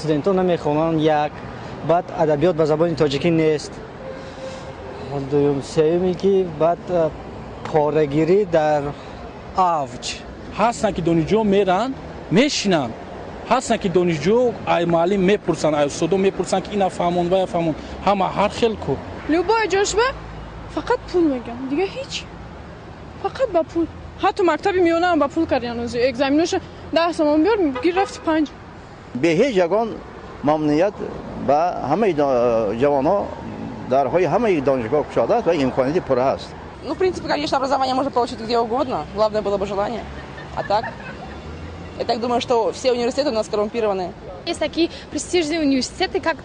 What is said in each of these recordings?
студентон намехонанд як баъд адабиёт ба забони тоҷикӣ нест. дуюм сеюме ки баъд порагирӣ дар авҷ ҳастанд ки донишҷӯ меран мешинанд, ҳастанд ки донишҷӯ ай муаллим мепурсанд, ай устодо мепурсанд ки ина фаҳмон ва я фаҳмон, ҳама ҳар хел ку. Любое ҷошба фақат пул мегам, дига ҳеҷ. Фақат ба пул. ҳатто мактаби миёнаам ба пул кардан, экзаменоша 10 сомон биёр, гир рафти 5. бе ҳеҷ ягон мамнуият ба ҳамаи ҷавонҳо дар ҳои ҳамаи донишгоҳ кушода аст ва имконияти пурра ҳаст. В принципе, конечно, образование можно получить где угодно. Главное было бы желание. А так, я так думаю, что все университеты у нас коррумпированы. Есть такие престижные университеты, как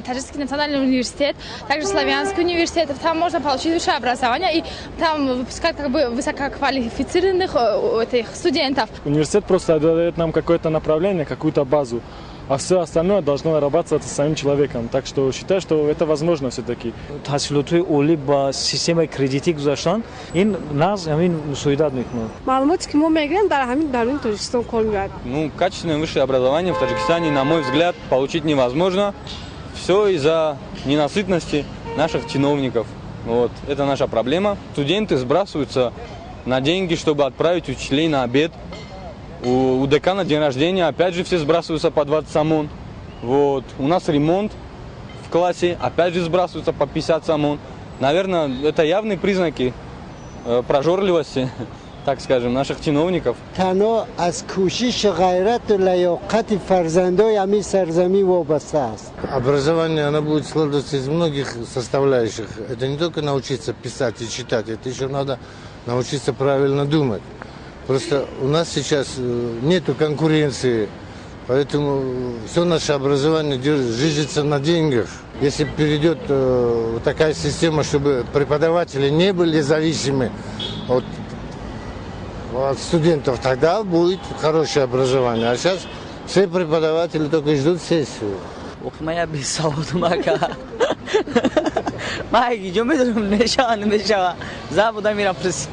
Таджикский национальный университет, также Славянский университет. Там можно получить высшее образование, и там выпускают как бы высококвалифицированных этих студентов. Университет просто дает нам какое-то направление, какую-то базу, а все остальное должно нарабатываться самим человеком. Так что считаю, что это возможно все-таки. таҳсилотҳои олӣ ба системаи кредитӣ гузаштан ин нағз ҳамин мусоидат мекунад. Маълумоте ки мо мегирем дар ҳамин даруни Тоҷикистон кор мебарад. Качественное высшее образование в Таджикистане, на мой взгляд, получить невозможно. Все из-за ненасытности наших чиновников. Вот. Это наша проблема. Студенты сбрасываются на деньги, чтобы отправить учителей на обед. У декана день рождения, опять же все сбрасываются по 20 сомон. Вот. У нас ремонт в классе, опять же сбрасываются по 50 сомон. Наверное, это явные признаки прожорливости, так скажем, наших чиновников. Тано аз кӯшиш ғайрату лаёқати фарзандои ҳамин сарзамин вобаста аст. Образование, оно будет складываться из многих составляющих. Это не только научиться писать и читать, это еще надо научиться правильно думать. Просто у нас сейчас нет конкуренции, поэтому все наше образование жижится на деньгах. Если перейдет такая система, чтобы преподаватели не были зависимы от студентов, тогда будет хорошее образование. А сейчас все преподаватели только ждут сессию. Я без сауду мака. Майки, что мы должны мешать, забудем мира пресс.